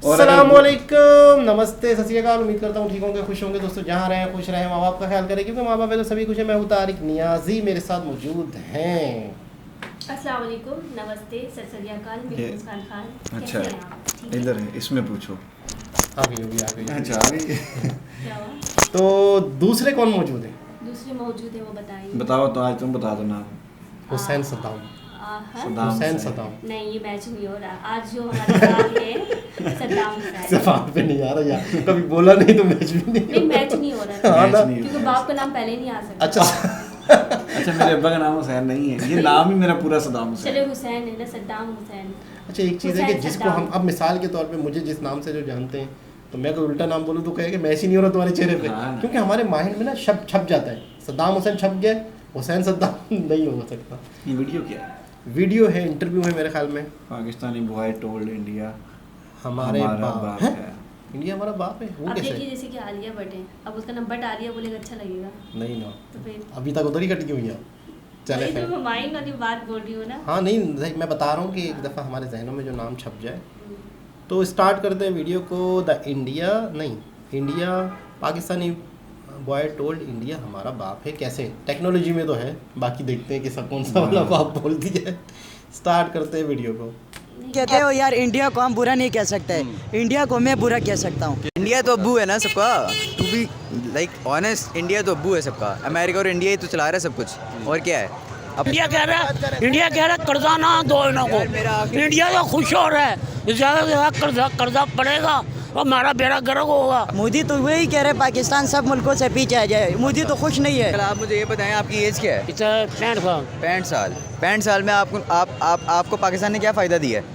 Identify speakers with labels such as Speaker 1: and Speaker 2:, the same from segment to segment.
Speaker 1: अस्सलामुअलैकुम, नमस्ते, सत श्री अकाल। उम्मीद करता हूँ ठीक होंगे, खुश होंगे। दोस्तों जहाँ रहें खुश रहें, माँ बाप का ख्याल करें, क्योंकि माँ बाप है तो सभी कुछ है। मैं हूँ तारिक नियाजी, मेरे साथ मौजूद हैं।
Speaker 2: अस्सलाम वालेकुम, नमस्ते, सत श्री अकाल, मैं मुस्कान खान।
Speaker 3: अच्छा इधर है, इसमें पूछो।
Speaker 1: आ गई।
Speaker 3: अच्छा आ गई।
Speaker 2: क्या हुआ?
Speaker 1: तो दूसरे कौन मौजूद है?
Speaker 2: दूसरे मौजूद है, वो बताइए।
Speaker 3: बताओ तो, आज तुम बता दो नाम।
Speaker 1: हुसैन सद्दाम।
Speaker 3: हुसैन
Speaker 1: सद्दाम।
Speaker 2: नहीं, ये मैच नहीं हो रहा। आज जो हमारे साथ है सद्दाम हुसैन।
Speaker 1: जवाब पे नहीं आ रहा यार, कभी बोला नहीं तो मैच भी नहीं।
Speaker 2: मैच नहीं हो रहा
Speaker 1: हाँ ना?
Speaker 2: क्योंकि बाप का नाम पहले नहीं आ सकता।
Speaker 1: अच्छा
Speaker 3: मेरे अब्बा का नाम हुसैन नहीं है, ये नाम ही मेरा पूरा सद्दाम हुसैन।
Speaker 2: चलो हुसैन है ना, सद्दाम हुसैन।
Speaker 1: अच्छा, एक चीज़ है कि जिसको हम अब मिसाल के तौर पे मुझे जिस नाम से जो जानते हैं, तो मैं कोई उल्टा नाम बोलूँ तो कहे कि मैच ही नहीं हो रहा तुम्हारे चेहरे पे।
Speaker 3: हाँ।
Speaker 1: क्योंकि हमारे माइंड में ना शब्द छप जाता है। सद्दाम हुसैन छप गया, हुसैन सद्दाम नहीं हो सकता।
Speaker 3: ये वीडियो क्या है?
Speaker 1: वीडियो है, इंटरव्यू है मेरे ख्याल में।
Speaker 3: पाकिस्तानी बॉय टोल्ड इंडिया
Speaker 1: हमारे बाप है।
Speaker 3: है।
Speaker 1: इंडिया हमारा बाप है, वो
Speaker 2: अब
Speaker 1: कैसे?
Speaker 2: देखिए जैसे कि आलिया भट्ट है, अब उसका नाम भट्ट आलिया बोलेगा, अच्छा लगेगा?
Speaker 1: नहीं ना,
Speaker 2: तो फिर
Speaker 1: अभी तक उधर ही कट गई हुई है। चले
Speaker 2: वही तो
Speaker 1: खैर।
Speaker 2: मैं माइंड वाली बात बोल रही हूँ ना।
Speaker 1: हाँ नहीं, मैं बता रहा हूँ कि एक दफ़ा हमारे जहनों में जो नाम छप जाए तो स्टार्ट करते हैं वीडियो को। द इंडिया नहीं, India Pakistani boy told India हमारा बाप है। कैसे? टेक्नोलॉजी में तो है, बाकी देखते हैं कि सब कौन सा वाला बाप बोल दिया है। स्टार्ट करते हैं वीडियो को।
Speaker 4: कहते हो यार, इंडिया को हम बुरा नहीं कह सकते, इंडिया को मैं बुरा कह सकता हूँ।
Speaker 5: इंडिया तो अब्बू है ना सबका, to be like honest, India तो अब्बू है सबका। अमेरिका और इंडिया ही तो चला रहा है सब कुछ, और क्या है। अब
Speaker 6: इंडिया कह रहा है कर्जा ना दो इन्हों को। इंडिया तो खुश हो रहा है, ज़्यादा से ज़्यादा कर्जा पड़ेगा और हमारा बेड़ा गर्क होगा।
Speaker 4: मोदी तो वही कह रहे हैं पाकिस्तान सब मुल्कों से पीछे आ जाए। मोदी तो खुश नहीं है।
Speaker 5: कल आप मुझे ये बताएं, आपकी एज क्या है?
Speaker 6: 65 साल।
Speaker 5: 65 साल में आपको पाकिस्तान ने क्या फ़ायदा दिया है?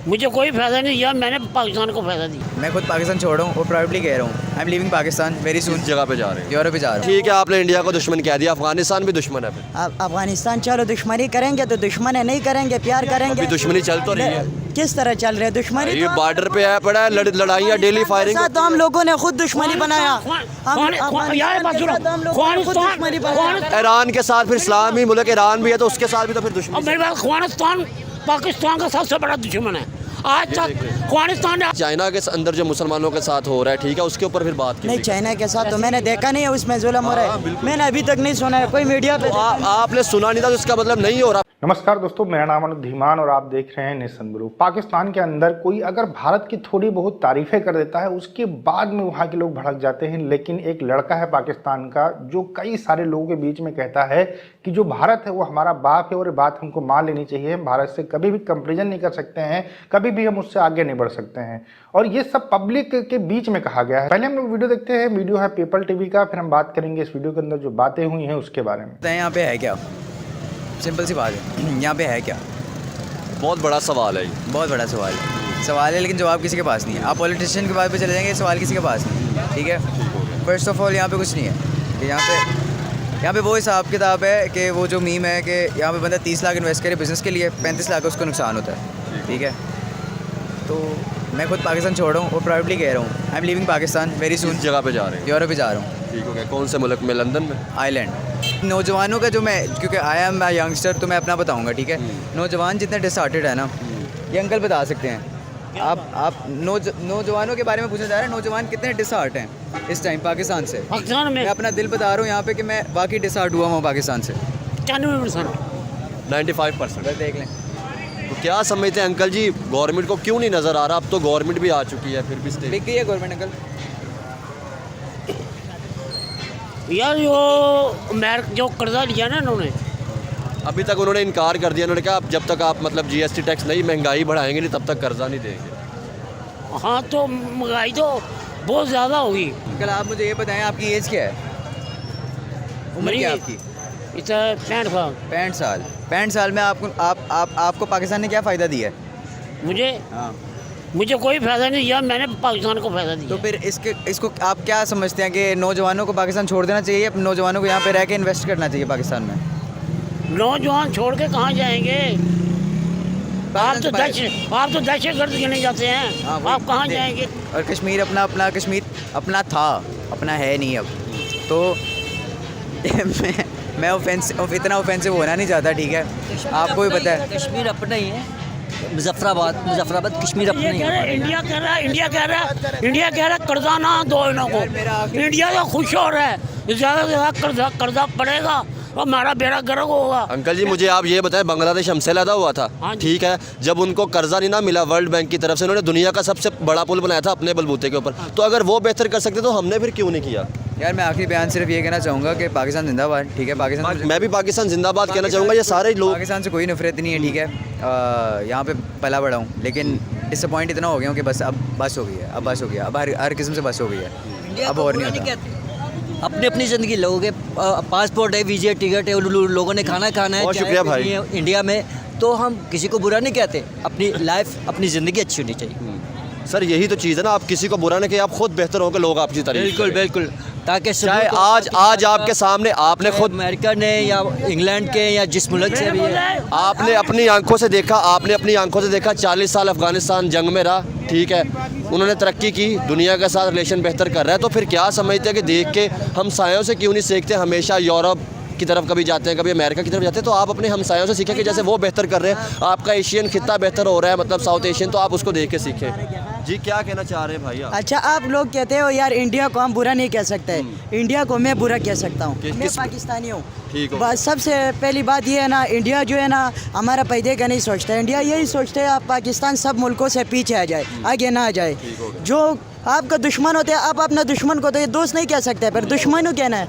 Speaker 6: मुझे कोई फायदा नहीं दिया, मैंने पाकिस्तान को फायदा दिया।
Speaker 5: मैं खुद पाकिस्तान छोड़ रहा हूँ और प्राउडली कह रहा हूँ, I am living Pakistan very soon.
Speaker 7: जगह पे जा रहे हैं,
Speaker 5: यूरोप पे जा रहा हूँ।
Speaker 7: ठीक है, आपने इंडिया को दुश्मन कह दिया, अफगानिस्तान भी दुश्मन है।
Speaker 4: अब अफगानिस्तान चलो दुश्मनी करेंगे तो दुश्मन है, नहीं करेंगे प्यार करेंगे।
Speaker 7: अभी दुश्मनी चल तो रही है।
Speaker 4: किस तरह चल रही है दुश्मनी?
Speaker 7: ये बॉर्डर पे है पड़ा है, लड़ाइयाँ डेली फायरिंग।
Speaker 4: तो हम लोगों ने खुद दुश्मनी बनाया।
Speaker 7: ईरान के साथ फिर इस्लामी मुल्क ईरान भी है, तो उसके साथ भी तो फिर दुश्मनी।
Speaker 6: मेरे पास अफगानिस्तान पाकिस्तान का सबसे बड़ा दुश्मन है आज तक। अफगानिस्तान
Speaker 7: चाइना के अंदर जो मुसलमानों के साथ हो रहा है, ठीक है, उसके ऊपर फिर बात की।
Speaker 4: नहीं, चाइना के साथ तो मैंने देखा नहीं है, उसमें जुल्म हो रहा है। मैंने अभी तक नहीं सुना है, कोई मीडिया पे
Speaker 7: आपने सुना नहीं था तो इसका मतलब नहीं हो रहा।
Speaker 8: नमस्कार दोस्तों, मेरा नाम अनुज धीमान और आप देख रहे हैं नेशन ब्लू। पाकिस्तान के अंदर कोई अगर भारत की थोड़ी बहुत तारीफें कर देता है, उसके बाद में वहाँ के लोग भड़क जाते हैं। लेकिन एक लड़का है पाकिस्तान का जो कई सारे लोगों के बीच में कहता है कि जो भारत है वो हमारा बाप है और ये बात हमको मान लेनी चाहिए। हम भारत से कभी भी कंपेरिजन नहीं कर सकते हैं, कभी भी हम उससे आगे नहीं बढ़ सकते हैं। और ये सब पब्लिक के बीच में कहा गया है। पहले हम लोग वीडियो देखते हैं, वीडियो है पीपल टीवी का, फिर हम बात करेंगे इस वीडियो के अंदर जो बातें हुई हैं उसके बारे में।
Speaker 5: यहाँ पे है क्या? सिंपल सी बात है, यहाँ पे है क्या?
Speaker 7: बहुत बड़ा सवाल है ये,
Speaker 5: बहुत बड़ा सवाल है, लेकिन जवाब किसी के पास नहीं है। आप पॉलिटिशियन के बात पे चले जाएंगे, सवाल किसी के पास नहीं है, ठीक है। फर्स्ट ऑफ ऑल यहाँ पे कुछ नहीं है कि यहाँ पे वो हिसाब किताब है कि वो जो मीम है कि यहाँ पे बंदा 30 लाख इन्वेस्ट करे बिज़नेस के लिए, 35 लाख उसको नुकसान होता है, ठीक है। तो मैं खुद पाकिस्तान छोड़ रहा हूँ और प्राउडली कह रहा हूँ, I am living Pakistan very soon.
Speaker 7: जगह पे जा रहे हैं,
Speaker 5: यूरोप पे जा रहा हूँ।
Speaker 7: ठीक हो गया। कौन से मुल्क में? लंदन में?
Speaker 5: आइलैंड। नौजवानों का जो मैं, क्योंकि आई एम यंगस्टर तो मैं अपना बताऊंगा, ठीक है। नौजवान जितने डिसहार्टेड है ना, ये अंकल बता सकते हैं। आप नौजवानों के बारे में पूछना चाह रहे हैं, नौजवान कितने डिसहार्ट हैं इस टाइम पाकिस्तान से?
Speaker 6: पाकिस्तान में
Speaker 5: मैं अपना दिल बता रहा हूँ यहाँ पे कि मैं वाकई डिसहार्ट हुआ हूँ पाकिस्तान से।
Speaker 7: 95%।
Speaker 5: देख लें।
Speaker 7: तो क्या समझते हैं अंकल जी, गवर्नमेंट को क्यों नहीं नज़र आ रहा? अब तो गवर्नमेंट भी आ चुकी है, फिर भी
Speaker 5: बिक गई है गवर्नमेंट अंकल।
Speaker 6: यार जो कर्जा लिया ना इन्होंने,
Speaker 7: अभी तक उन्होंने इनकार कर दिया। उन्होंने कहा जब तक आप मतलब जीएसटी टैक्स नहीं, महंगाई बढ़ाएंगे नहीं, तब तक कर्जा नहीं देंगे।
Speaker 6: हाँ तो महंगाई तो बहुत ज़्यादा होगी।
Speaker 5: अंकल आप मुझे ये बताएं, आपकी एज क्या है? उम्र क्या है आपकी?
Speaker 6: 65 साल।
Speaker 5: 65 साल में आपको पाकिस्तान ने क्या फ़ायदा दिया है?
Speaker 6: मुझे कोई फायदा नहीं दिया, मैंने पाकिस्तान को फायदा दिया।
Speaker 5: तो फिर इसको आप क्या समझते हैं कि नौजवानों को पाकिस्तान छोड़ देना चाहिए, नौजवानों को यहाँ पे रह के इन्वेस्ट करना चाहिए पाकिस्तान में?
Speaker 6: नौजवान छोड़ के कहाँ जाएंगे? आप तो दहशतगर्द गिने जाते हैं। आप कहाँ जाएंगे?
Speaker 5: और कश्मीर कश्मीर अपना था, अपना है नहीं अब तो। मैं इतना ऑफेंसिव होना नहीं चाहता, ठीक है, आपको भी पता है
Speaker 9: कश्मीर अपना ही है।
Speaker 4: मुजफ्फराबाद कश्मीर अपना ही है।
Speaker 6: इंडिया कह रहा है कर्जा ना दो इनको। इंडिया तो खुश हो रहा है, ज़्यादा से ज़्यादा कर्जा पड़ेगा और हमारा बेड़ा गर्क होगा।
Speaker 7: अंकल जी मुझे आप ये बताएं, बांग्लादेश हमसे लदा हुआ था,
Speaker 6: हाँ जी।
Speaker 7: ठीक है, जब उनको कर्जा नहीं ना मिला वर्ल्ड बैंक की तरफ से, उन्होंने दुनिया का सबसे बड़ा पुल बनाया था अपने बलबूते के ऊपर, तो अगर वो बेहतर कर सकते तो हमने फिर क्यों नहीं किया?
Speaker 5: यार मैं आखिरी बयान सिर्फ ये कहना चाहूँगा कि पाकिस्तान जिंदाबाद, ठीक है। पाकिस्तान
Speaker 7: मैं भी पाकिस्तान जिंदाबाद कहना चाहूँगा। ये सारे लोग,
Speaker 5: पाकिस्तान से कोई नफरत नहीं है, ठीक है। यहाँ पे पला बड़ा हूँ, लेकिन डिसअपॉइंट इतना हो गया हूँ कि बस अब बस हो गई है, अब बस हो गया, अब हर किस्म से बस हो गई है, अब और नहीं होता।
Speaker 4: अपनी अपनी ज़िंदगी, लोगों के पासपोर्ट है, वीज़ा टिकट है, लोगों ने खाना खाना है,
Speaker 7: बहुत शुक्रिया भाई।
Speaker 4: इंडिया में, तो हम किसी को बुरा नहीं कहते। अपनी लाइफ, अपनी ज़िंदगी अच्छी होनी चाहिए।
Speaker 7: सर यही तो चीज़ है ना, आप किसी को बुरा नहीं किया, आप खुद बेहतर हो के लोग आपकी तारीफ
Speaker 4: बिल्कुल
Speaker 7: करें।
Speaker 4: बिल्कुल, ताकि
Speaker 7: चाहे आज आपके सामने आपने खुद
Speaker 4: अमेरिका ने या इंग्लैंड के या जिस मुल्क से भी है,
Speaker 7: आपने अपनी आंखों से देखा, 40 साल अफगानिस्तान जंग में रहा, ठीक है, उन्होंने तरक्की की, दुनिया के साथ रिलेशन बेहतर कर रहा है, तो फिर क्या समझते हैं कि देख के हमसायों से क्यों नहीं सीखते? हमेशा यूरोप की तरफ कभी जाते हैं, कभी अमेरिका की तरफ जाते हैं, तो आप अपने हमसायों से सीखें कि जैसे वो बेहतर कर रहे हैं, आपका एशियन खित्ता बेहतर हो रहा है, मतलब साउथ एशियन, तो आप उसको देख के सीखें। जी क्या कहना चाह रहे हैं भाई आप?
Speaker 4: अच्छा, आप लोग कहते हो यार इंडिया को हम बुरा नहीं कह सकते, इंडिया को मैं बुरा कह सकता हूँ, मैं पाकिस्तानी हूँ।
Speaker 7: ठीक हो।
Speaker 4: बस सबसे पहली बात ये है ना, इंडिया जो है ना हमारा पैदे का नहीं सोचता है। इंडिया यही सोचते हैं आप पाकिस्तान सब मुल्कों से पीछे आ जाए, आगे ना आ जाए। जो आपका दुश्मन होते हैं, आप अपना दुश्मन को तो ये दोस्त नहीं कह सकते, पर दुश्मन कहना है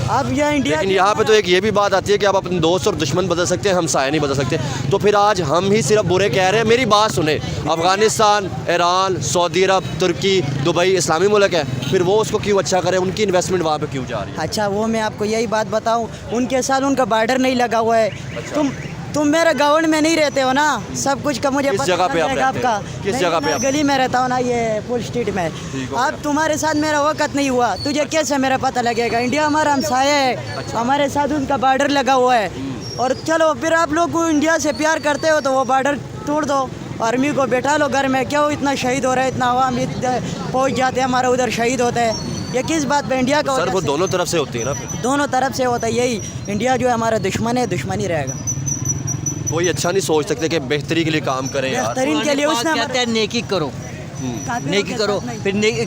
Speaker 4: आप। यह इंडिया,
Speaker 7: लेकिन यहाँ पे तो एक ये भी बात आती है कि आप अपने दोस्त और दुश्मन बदल सकते हैं, हमसाया नहीं बदल सकते। तो फिर आज हम ही सिर्फ बुरे कह रहे हैं? मेरी बात सुने, अफगानिस्तान, ईरान, सऊदी अरब, तुर्की, दुबई इस्लामी मुल्क है, फिर वो उसको क्यों अच्छा करे? उनकी इन्वेस्टमेंट वहाँ पे क्यों जा रही है?
Speaker 4: अच्छा वो मैं आपको यही बात बताऊँ, उनके साथ उनका बॉर्डर नहीं लगा हुआ है। तुम मेरे गाँव में नहीं रहते हो ना, सब कुछ का मुझे
Speaker 7: किस
Speaker 4: पता
Speaker 7: जगह पे आप
Speaker 4: चल
Speaker 7: रहते
Speaker 4: जाएगा
Speaker 7: हैं?
Speaker 4: आपका।
Speaker 7: किस
Speaker 4: नहीं,
Speaker 7: जगह पे
Speaker 4: मैं
Speaker 7: आप?
Speaker 4: गली में रहता हूँ ना, ये फुल स्ट्रीट में। अब तुम्हारे साथ मेरा वक्त नहीं हुआ, तुझे कैसे मेरा पता लगेगा? इंडिया हमारा हमसाया है, हमारे साथ उनका बॉर्डर लगा हुआ है। और चलो फिर आप लोग को इंडिया से प्यार करते हो तो वो बॉर्डर तोड़ दो, आर्मी को बैठा लो घर में। क्यों इतना शहीद हो रहा है, इतना आवाम पहुँच जाते हैं, हमारा उधर शहीद होता है, ये किस बात पे? इंडिया का
Speaker 7: सर वो दोनों तरफ से होती है ना, फिर
Speaker 4: दोनों तरफ से होता है। यही इंडिया जो है हमारा दुश्मन है, दुश्मन ही रहेगा।
Speaker 7: कोई अच्छा नहीं सोच सकते कि बेहतरी के लिए काम करें यार?
Speaker 4: बेहतरीन के लिए उसने
Speaker 9: कहते हैं नेकी करो, नेकी करो, फिर नेकी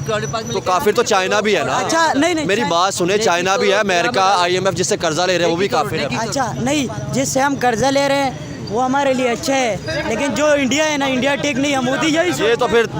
Speaker 7: तो काफिर तो चाइना भी है ना।
Speaker 4: अच्छा नहीं,
Speaker 7: मेरी बात सुने, चाइना भी है, अमेरिका, IMF जिससे कर्जा ले रहे हैं वो भी काफिर है।
Speaker 4: अच्छा नहीं, जिससे हम कर्जा ले रहे हैं वो हमारे लिए अच्छे है, लेकिन जो इंडिया है ना, इंडिया ठीक नहीं है। मोदी यही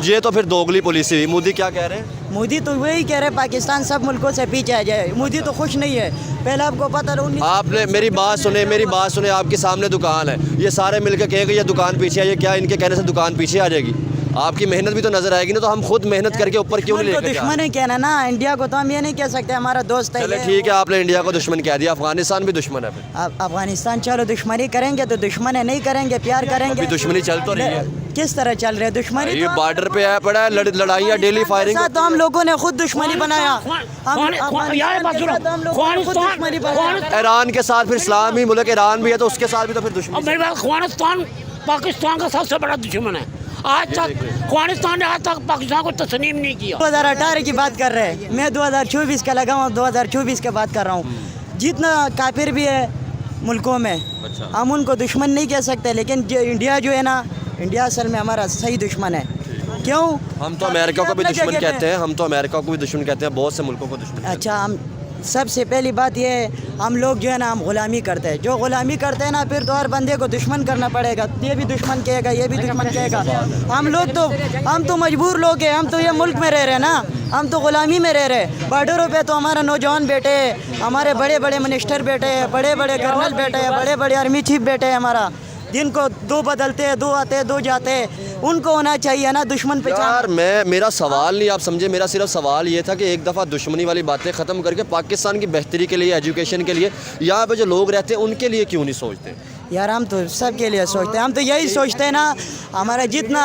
Speaker 7: ये तो फिर दोगली पॉलिसी हुई। मोदी क्या कह रहे हैं?
Speaker 4: मोदी तो वही कह रहे हैं पाकिस्तान सब मुल्कों से पीछे आ जाए। मोदी तो खुश नहीं है, पहले आपको पता रहा।
Speaker 7: आपने मेरी बात सुने, आपके सामने दुकान है, ये सारे मिलकर कहेंगे ये दुकान पीछे है, ये क्या इनके कहने से दुकान पीछे आ जाएगी? आपकी मेहनत भी तो नजर आएगी ना, तो हम खुद मेहनत करके ऊपर क्यों नहीं लेकर जा रहे?
Speaker 4: दुश्मन है कहना ना, इंडिया को तो हम ये नहीं कह सकते हमारा दोस्त है।
Speaker 7: चले ठीक है, आपने इंडिया को दुश्मन कह दिया, अफगानिस्तान भी दुश्मन है फिर?
Speaker 4: अफगानिस्तान चलो दुश्मनी करेंगे तो दुश्मन है, नहीं करेंगे प्यार करेंगे।
Speaker 7: दुश्मनी चल तो रही है,
Speaker 4: किस तरह चल रही है दुश्मनी?
Speaker 7: ये बॉर्डर पे आया पड़ा है, लड़ाइयाँ डेली फायरिंग।
Speaker 4: तो हम लोगों ने खुद दुश्मनी बनाया,
Speaker 7: ईरान के साथ फिर इस्लामी मुल्क ईरान भी है, तो उसके साथ भी तो फिर दुश्मनी।
Speaker 6: मेरी बात, अफगानिस्तान पाकिस्तान का सबसे बड़ा दुश्मन है। आज तक अफगानिस्तान ने आज तक पाकिस्तान को तस्लीम नहीं किया।
Speaker 4: 2018 की बात कर रहे हैं, मैं 2024 का लगा हूँ, 2024 की बात कर रहा हूँ। जितना काफिर भी है मुल्कों में, हम उनको दुश्मन नहीं कह सकते, लेकिन इंडिया जो है ना, इंडिया असल में हमारा सही दुश्मन है। क्यों?
Speaker 7: हम तो अमेरिका को भी दुश्मन कहते हैं, बहुत से मुल्कों को दुश्मन।
Speaker 4: अच्छा, हम सबसे पहली बात ये है, हम लोग जो है ना, हम गुलामी करते हैं। जो गुलामी करते हैं ना, फिर तो हर बंदे को दुश्मन करना पड़ेगा। ये भी दुश्मन कहेगा, ये भी दुश्मन कहेगा। हम तो मजबूर लोग हैं, हम तो ये मुल्क में रह रहे हैं ना, हम तो गुलामी में रह रहे हैं। बॉर्डरों पे तो हमारा नौजवान बेटे, हमारे बड़े बड़े मिनिस्टर बेटे, बड़े बड़े कर्नल बेटे, बड़े बड़े आर्मी चीफ बेटे हमारा, जिनको दो बदलते हैं, दो आते हैं, दो जाते हैं। उनको होना चाहिए ना दुश्मन पे।
Speaker 7: यार मेरा सवाल नहीं आप समझे, मेरा सिर्फ सवाल ये था कि एक दफ़ा दुश्मनी वाली बातें ख़त्म करके पाकिस्तान की बेहतरी के लिए, एजुकेशन के लिए, यहाँ पे जो लोग रहते हैं उनके लिए क्यों नहीं सोचते?
Speaker 4: यार हम तो सब के लिए सोचते हैं, हम तो यही सोचते हैं ना, हमारा जितना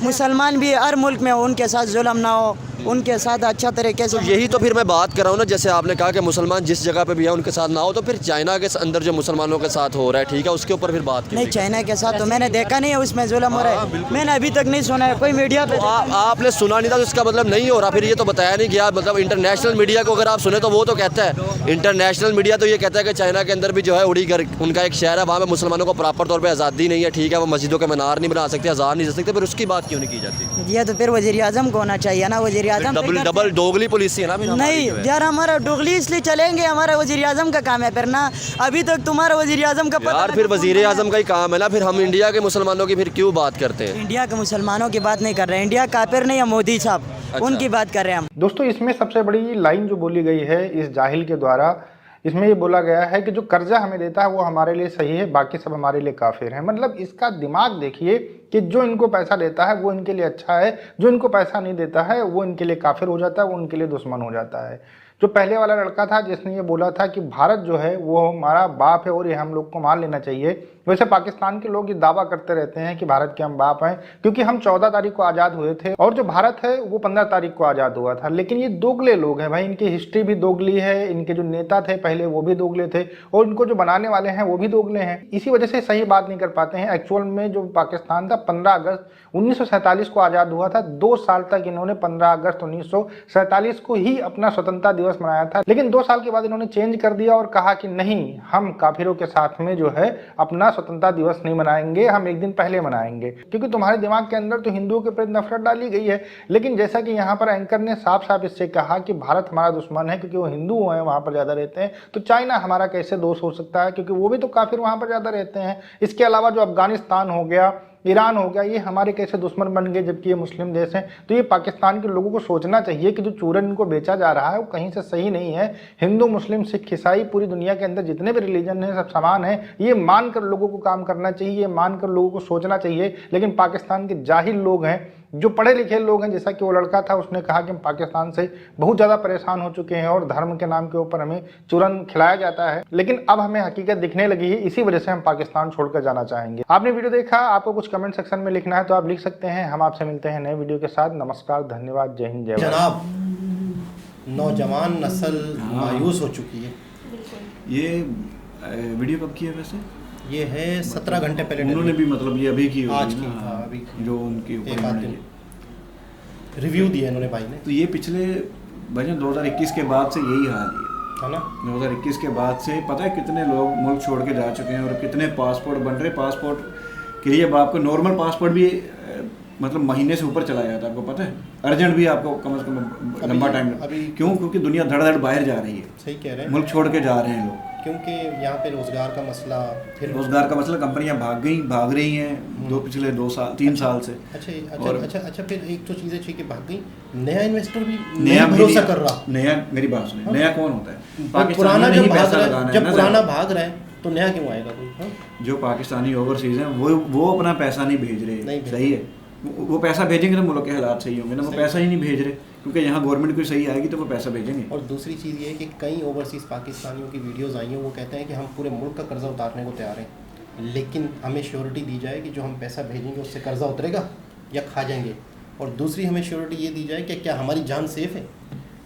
Speaker 4: मुसलमान भी हर मुल्क में हो, उनके साथ जुल्म ना हो, उनके साथ अच्छा तरीके से।
Speaker 7: यही तो फिर मैं बात कर रहा हूँ ना, जैसे आपने कहा कि मुसलमान जिस जगह पे भी है उनके साथ ना हो, तो फिर चाइना के अंदर जो मुसलमानों के साथ हो रहा है, ठीक है, उसके ऊपर फिर बात
Speaker 4: नहीं, चाइना के साथ तो मैंने देखा नहीं है, उसमें जुल्म हो रहा है, मैंने अभी तक नहीं सुना है, कोई मीडिया पे
Speaker 7: आपने सुना नहीं था तो इसका मतलब नहीं हो रहा, फिर ये तो बताया नहीं गया। मतलब इंटरनेशनल मीडिया को अगर आप सुने तो वो तो कहता है, इंटरनेशनल मीडिया तो ये कहता है कि चाइना के अंदर भी जो है उड़ीगर उनका एक शहर है, वहाँ पे मुसलमानों को प्रॉपर तौर पे आज़ादी नहीं है, ठीक है, वो मस्जिदों के मीनार नहीं बना सकते, अज़ान नहीं दे सकते, फिर उसकी बात क्यों नहीं की जाती?
Speaker 4: ये तो फिर वज़ीर आज़म को होना चाहिए ना, वज़ीर आज़म
Speaker 7: डबल डोगली पुलिस है ना।
Speaker 4: नहीं यार, हमारा डोगली इसलिए चलेंगे, हमारा वज़ीर आज़म का काम है फिर ना, अभी तक तुम्हारा वज़ीर आज़म का पता
Speaker 7: यार, फिर वज़ीर आज़म का ही काम है ना, फिर हम इंडिया के मुसलमानों की फिर क्यों बात करते हैं?
Speaker 4: इंडिया के मुसलमानों की बात नहीं कर रहे हैं, इंडिया काफिर नहीं है, मोदी साहब उनकी बात कर रहे हैं हम।
Speaker 8: दोस्तों, इसमें सबसे बड़ी लाइन जो बोली गई है इस जाहिल के द्वारा, इसमें ये बोला गया है कि जो कर्जा हमें देता है वो हमारे लिए सही है, बाकी सब हमारे लिए काफिर हैं। मतलब इसका दिमाग देखिए कि जो इनको पैसा देता है वो इनके लिए अच्छा है, जो इनको पैसा नहीं देता है वो इनके लिए काफिर हो जाता है, वो उनके लिए दुश्मन हो जाता है। जो पहले वाला लड़का था जिसने ये बोला था कि भारत जो है वो हमारा बाप है और ये हम लोग को मान लेना चाहिए, वैसे पाकिस्तान के लोग ये दावा करते रहते हैं कि भारत के हम बाप हैं, क्योंकि हम 14 तारीख को आज़ाद हुए थे और जो भारत है वो 15 तारीख को आज़ाद हुआ था। लेकिन ये दोगले लोग हैं भाई, इनकी हिस्ट्री भी दोगली है, इनके जो नेता थे पहले वो भी दोगले थे और इनको जो बनाने वाले हैं वो भी दोगले हैं। इसी वजह से सही बात नहीं कर पाते हैं। एक्चुअल में जो पाकिस्तान था 15 अगस्त 1947 को आज़ाद हुआ था। 2 साल तक इन्होंने 15 अगस्त 1947 को ही अपना स्वतंत्रता दिवस मनाया था, लेकिन 2 साल के बाद इन्होंने चेंज कर दिया और कहा कि नहीं, हम काफिरों के साथ में जो है अपना स्वतंत्रता दिवस नहीं मनाएंगे, हम एक दिन पहले मनाएंगे, क्योंकि तुम्हारे दिमाग के अंदर तो हिंदुओं के प्रति नफरत डाली गई है। लेकिन जैसा कि यहाँ पर एंकर ने साफ साफ इससे कहा कि भारत हमारा दुश्मन है क्योंकि वो हिंदू हैं, वहाँ पर ज़्यादा रहते हैं, तो चाइना हमारा कैसे दोस्त हो सकता है, क्योंकि वो भी तो काफिर वहाँ पर ज़्यादा रहते हैं। इसके अलावा जो अफगानिस्तान हो गया, ईरान हो गया, ये हमारे कैसे दुश्मन बन गए जबकि ये मुस्लिम देश हैं। तो ये पाकिस्तान के लोगों को सोचना चाहिए कि जो चूरन इनको बेचा जा रहा है वो कहीं से सही नहीं है। हिंदू, मुस्लिम, सिख, ईसाई, पूरी दुनिया के अंदर जितने भी रिलीजन हैं सब समान हैं, ये मानकर लोगों को काम करना चाहिए, ये मानकर लोगों को सोचना चाहिए। लेकिन पाकिस्तान के जाहिल लोग हैं, जो पढ़े लिखे लोग हैं, जैसा कि वो लड़का था उसने कहा कि हम पाकिस्तान से बहुत ज़्यादा परेशान हो चुके हैं और धर्म के नाम के ऊपर हमें चूरन खिलाया जाता है, लेकिन अब हमें हकीकत दिखने लगी है, इसी वजह से हम पाकिस्तान छोड़कर जाना चाहेंगे। आपने वीडियो देखा, आपको कुछ कमेंट सेक्शन में लिखना है तो आप लिख सकते हैं। हम आपसे मिलते हैं नए वीडियो के साथ। नमस्कार, धन्यवाद, जय हिंद, जय भारत।
Speaker 1: जनाब, नौजवान नस्ल मायूस हो चुकी है।
Speaker 3: ये वीडियो कब की है वैसे?
Speaker 1: ये है 17 घंटे पहले
Speaker 3: उन्होंने भी, मतलब ये अभी की होगी
Speaker 1: आज की,
Speaker 3: ना?
Speaker 1: हाँ, अभी की।
Speaker 3: जो उनके ऊपर
Speaker 1: एक आध दिन रिव्यू दिया इन्होंने भाई ने।
Speaker 3: तो ये पिछले भजन 2021 के बाद से यही हाल
Speaker 1: है ना।
Speaker 3: 2021 के बाद से पता है कितने लोग मुल्क छोड़ के जा चुके हैं और कितने पासपोर्ट बन रहे। पासपोर्ट के लिए अब आपको नॉर्मल पासपोर्ट भी मतलब महीने से ऊपर चला जाता है, आपको पता है। अर्जेंट भी आपको कम से कम लंबा टाइम, क्यों? क्योंकि दुनिया धड़ धड़ बाहर जा रही है।
Speaker 1: सही कह रहे हैं,
Speaker 3: मुल्क छोड़ के जा रहे हैं लोग,
Speaker 1: क्योंकि यहाँ पे रोजगार का मसला, फिर
Speaker 3: रोजगार का मसला, कंपनियां भाग रही हैं पिछले 2-3 साल से।
Speaker 1: अच्छा, फिर एक तो चीज़ें ठीक है, भाग गई। नया इन्वेस्टर भी नया भरोसा कर रहा।
Speaker 3: नया, मेरी बात सुनिए, नया कौन होता है?
Speaker 1: पुराना जब भाग रहा है, जब पुराना भाग रहा है तो नया क्यों आएगा कोई?
Speaker 3: जो पाकिस्तानी ओवरसीज हैं वो अपना पैसा नहीं भेज रहे, सही है। वो पैसा भेजेंगे तो मुल्क के हालात सही होंगे ना, वो पैसा ही नहीं भेज रहे क्योंकि यहाँ गवर्नमेंट कोई सही आएगी तो वो पैसा भेजेंगे।
Speaker 1: और दूसरी चीज़ ये है कि कई ओवरसीज़ पाकिस्तानियों की वीडियोस आई हैं, वो कहते हैं कि हम पूरे मुल्क का कर्जा उतारने को तैयार हैं, लेकिन हमें श्योरिटी दी जाए कि जो हम पैसा भेजेंगे उससे कर्जा उतरेगा या खा जाएंगे। और दूसरी हमें श्योरिटी ये दी जाए कि क्या हमारी जान सेफ है।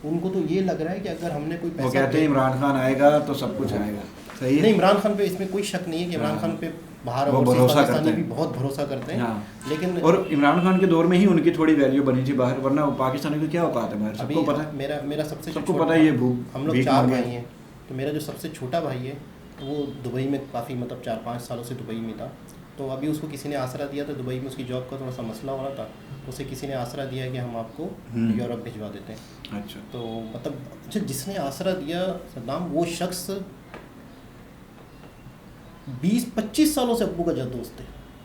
Speaker 1: उनको तो ये लग रहा है कि अगर हमने कोई पैसा,
Speaker 3: वो कहते हैं इमरान खान आएगा तो सब कुछ आएगा, सही है।
Speaker 1: नहीं, इमरान खान पे इसमें कोई शक नहीं है कि इमरान खान पे बाहर
Speaker 3: वो भरोसा करते हैं,
Speaker 1: भी बहुत भरोसा करते हैं। लेकिन
Speaker 3: और इमरान खान के दौर में ही उनकी थोड़ी वैल्यू बनी थी बाहर, वरना पाकिस्तानी की क्या औकात है बाहर, सबको पता है।
Speaker 1: मेरा सबसे
Speaker 3: सबको पता है, ये
Speaker 1: हम लोग 4 भाई हैं, तो मेरा जो सबसे छोटा भाई है वो दुबई में काफ़ी मतलब 4-5 सालों से दुबई में था। तो अभी उसको किसी ने आसरा दिया था, दुबई में उसकी जॉब का थोड़ा सा मसला हो रहा था, तो उसे किसी ने आसरा दिया कि हम आपको यूरोप भिजवा देते हैं।
Speaker 3: अच्छा,
Speaker 1: तो मतलब जिसने आसरा दिया सद्दाम, वो शख्स 20-25 सालों से अब्बू का जद दोस्त थे,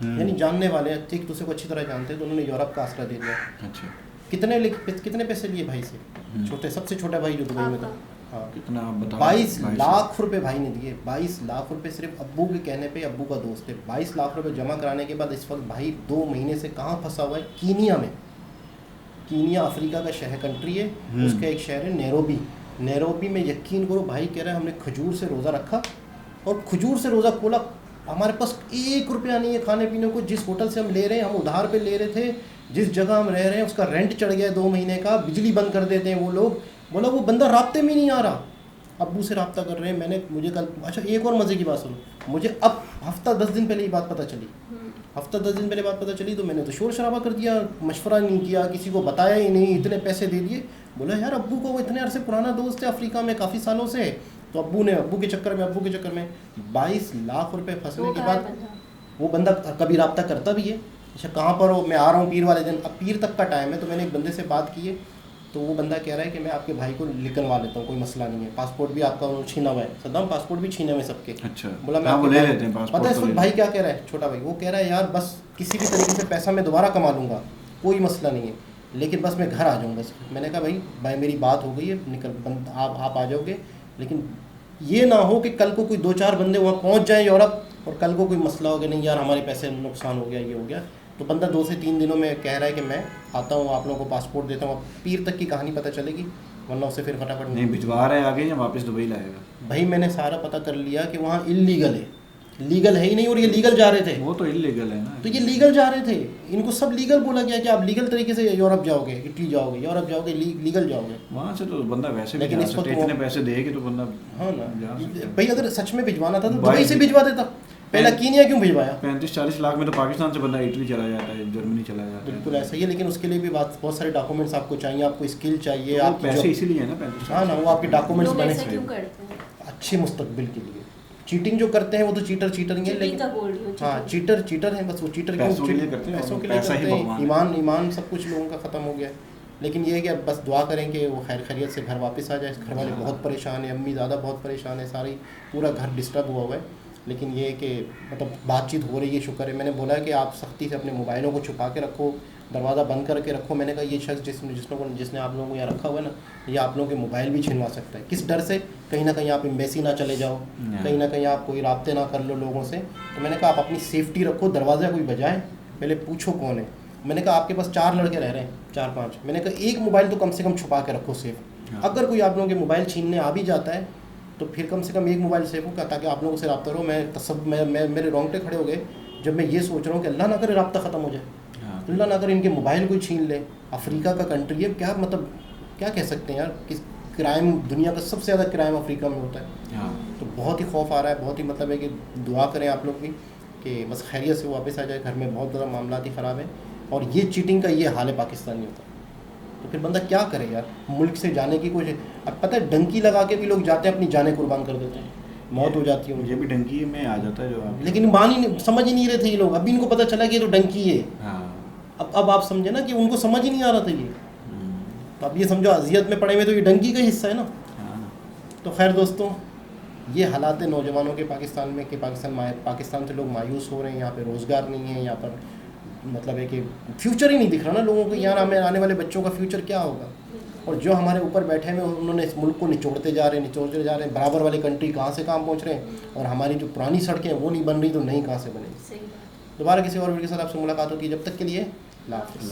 Speaker 1: यानी जानने वाले हैं, एक दूसरे को अच्छी तरह जानते हैं। तो उन्होंने यूरोप का आसरा दे दिया।
Speaker 3: अच्छा,
Speaker 1: कितने पैसे लिए भाई से? छोटे, सबसे छोटा भाई जो दुबई में था, हाँ,
Speaker 3: कितना
Speaker 1: 22 लाख रुपए भाई ने दिए। 22 लाख रुपए सिर्फ अब्बू के कहने पे, अब्बू का दोस्त है। 22 लाख रुपए जमा कराने के बाद इस वक्त भाई 2 महीने से कहाँ फंसा हुआ है? कीनिया में। कीनिया अफ्रीका का शहर कंट्री है, उसका एक शहर है नैरोबी। नैरोबी में यकीन करो भाई कह रहा है हमने खजूर से रोज़ा रखा और खजूर से रोज़ा खोला, हमारे पास 1 रुपया नहीं है खाने पीने को। जिस होटल से हम ले रहे हैं, हम उधार पे ले रहे थे, जिस जगह हम रह रहे हैं उसका रेंट चढ़ गया है 2 महीने का, बिजली बंद कर देते हैं वो लोग। बोला वो बंदा राब्ते में नहीं आ रहा, अब्बू से रब्ता कर रहे हैं। मुझे कल, अच्छा एक और मज़े की बात सुनो, मुझे अब हफ्ता 10 दिन पहले ये बात पता चली। हफ्ता 10 दिन पहले बात पता चली तो मैंने तो शोर शराबा कर दिया, मशवरा नहीं किया, किसी को बताया ही नहीं, इतने पैसे दे दिए। बोला यार अब्बू को, वो इतने अरसे पुराना दोस्त है अफ्रीका में काफ़ी सालों से, तो अब्बू के चक्कर में 22 लाख रुपए फंसने के बाद वो बंदा कभी रब्ता करता भी है। अच्छा कहाँ पर हो, मैं आ रहा हूँ पीर वाले दिन। अब पीर तक का टाइम है, तो मैंने एक बंदे से बात की है, तो वो बंदा कह रहा है कि मैं आपके भाई को निकलवा लेता हूँ, कोई मसला नहीं है, पासपोर्ट भी आपका छीना हुआ है। सद्दाम पासपोर्ट भी छीने हुए सबके।
Speaker 3: अच्छा,
Speaker 1: बोला मैं
Speaker 3: वो ले लेते हैं पासपोर्ट।
Speaker 1: पता है इसको भाई क्या कह रहा है, छोटा भाई वो कह रहा है यार बस किसी भी तरीके से पैसा मैं दोबारा कमा लूँगा, कोई मसला नहीं है, लेकिन बस मैं घर आ जाऊँ बस। मैंने कहा भाई मेरी बात हो गई है, आप आ जाओगे, लेकिन ये ना हो कि कल को कोई 2-4 बंदे वहाँ पहुँच जाएँ यूरोप और कल को कोई मसला हो गया, नहीं यार हमारे पैसे नुकसान हो गया, ये हो गया। तो बंदा 2 से 3 दिनों में कह रहा है कि मैं आता हूँ, आप लोगों को पासपोर्ट देता हूँ। पीर तक की कहानी पता चलेगी, वरना उसे फिर फटाफट
Speaker 3: नहीं भिजवा रहे आगे या वापस दुबई लाएगा।
Speaker 1: भाई मैंने सारा पता कर लिया कि वहाँ इलीगल है, लीगल है ही नहीं, और ये लीगल जा रहे थे।
Speaker 3: वो तो इलीगल है ना,
Speaker 1: तो ये लीगल जा रहे थे, इनको सब लीगल बोला गया कि आप लीगल तरीके से यूरोप जाओगे, इटली जाओगे, यूरोप जाओगे, लीगल जाओगे।
Speaker 3: वहाँ से तो बंदा वैसे भी
Speaker 1: लेकिन
Speaker 3: जा
Speaker 1: इसको
Speaker 3: सकता है, इतने पैसे देके तो बंदा
Speaker 1: हाँ ना
Speaker 3: जा सकता है।
Speaker 1: भाई अगर सच में भिजवाना था तो दुबई से भिजवा देता, पहला कीनिया क्यों भिजवाया?
Speaker 3: 35-40 लाख में तो पाकिस्तान से बंदा इटली चला जाता है, जर्मनी चला जाता है।
Speaker 1: बिल्कुल ऐसा ही है, लेकिन उसके लिए भी बहुत सारे डॉक्यूमेंट्स आपको चाहिए, आपको स्किल चाहिए,
Speaker 3: तो
Speaker 1: आपकी
Speaker 3: पैसे इसीलिए है ना 35।
Speaker 1: हाँ ना, वो आपके डॉक्यूमेंट्स
Speaker 2: लोग
Speaker 1: बने
Speaker 2: ऐसा क्यों करते हैं?
Speaker 1: अच्छे मुस्तकबिल के लिए। चीटिंग जो करते हैं वो तो चीटर ही है, लेकिन हाँ चीटर हैं बस, वो चीटर
Speaker 3: पैसों के लिए करते हैं,
Speaker 1: पैसों के लिए करते हैं, ईमान सब कुछ लोगों का ख़त्म हो गया। लेकिन ये है कि अब बस दुआ करें कि वो खैरियत से घर वापस आ जाए। घर वाले बहुत परेशान हैं, अम्मी ज़्यादा बहुत परेशान है, सारी पूरा घर डिस्टर्ब हुआ हुआ है। लेकिन ये है कि मतलब बातचीत हो रही है, शुक्र है। मैंने बोला कि आप सख्ती से अपने मोबाइलों को छुपा के रखो, दरवाज़ा बंद करके रखो। मैंने कहा ये शख्स जिसने आप लोगों को यहाँ रखा हुआ है ना, ये आप लोगों के मोबाइल भी छीनवा सकता है। किस डर से? कहीं ना कहीं आप एम्बेसी ना चले जाओ, कहीं ना कहीं आप कोई राब्ते ना कर लो लोगों से। तो मैंने कहा आप अपनी सेफ्टी रखो, दरवाज़ा कोई बजाए पहले पूछो कौन है। मैंने कहा आपके पास 4 लड़के रह रहे हैं, 4-5, मैंने कहा एक मोबाइल तो कम से कम छुपा के रखो सेफ। अगर कोई आप लोगों के मोबाइल छीनने आ भी जाता है तो फिर कम से कम एक मोबाइल सेफ होगा, ताकि आप लोगों से रब्ता रहो। मैं मेरे रोंगटे खड़े हो गए जब मैं ये सोच रहा हूँ कि अल्लाह ना करे रब्ता ख़त्म हो जाए, अल्लाह ना करे इनके मोबाइल कोई छीन ले। अफ्रीका का कंट्री है, क्या मतलब क्या कह सकते हैं यार, किस क्राइम, दुनिया का सबसे ज़्यादा क्राइम अफ्रीका में होता है। तो बहुत ही खौफ आ रहा है, बहुत ही मतलब है कि दुआ करें आप लोग भी कि बस खैरियत से वापस आ जाए। घर में बहुत ज़्यादा मामला ही ख़राब है, और ये चीटिंग का ये हाल है पाकिस्तानी होता है। तो फिर बंदा क्या करे यार, मुल्क से जाने की कोशिश। अब पता है डंकी लगा के भी लोग जाते हैं, अपनी जानें कुर्बान कर देते हैं, मौत हो जाती है।
Speaker 3: मुझे भी डंकी में आ जाता है जो आप,
Speaker 1: लेकिन समझ ही नहीं रहे थे ये लोग। अभी इनको पता चला कि ये तो डंकी है। अब आप समझे ना कि उनको समझ ही नहीं आ रहा था ये। तो अब ये समझो अजियत में पड़े हुए तो ये डंकी का हिस्सा है ना। तो खैर दोस्तों, ये हालात है नौजवानों के पाकिस्तान में कि पाकिस्तान से लोग मायूस हो रहे हैं। यहाँ पे रोज़गार नहीं है, यहाँ पर मतलब है कि फ्यूचर ही नहीं दिख रहा ना लोगों को। यहाँ आने वाले बच्चों का फ्यूचर क्या होगा? और जो हमारे ऊपर बैठे हुए उन्होंने इस मुल्क को निचोड़ते जा रहे हैं। बराबर वाली कंट्री कहाँ से कहाँ पहुँच रहे हैं, और हमारी जो पुरानी सड़कें हैं वो नहीं बन रही तो नई कहाँ से बनेगी। दोबारा किसी और वीडियो के साथ आपसे मुलाकात होगी, जब तक के लिए अल्लाह हाफ़िज़।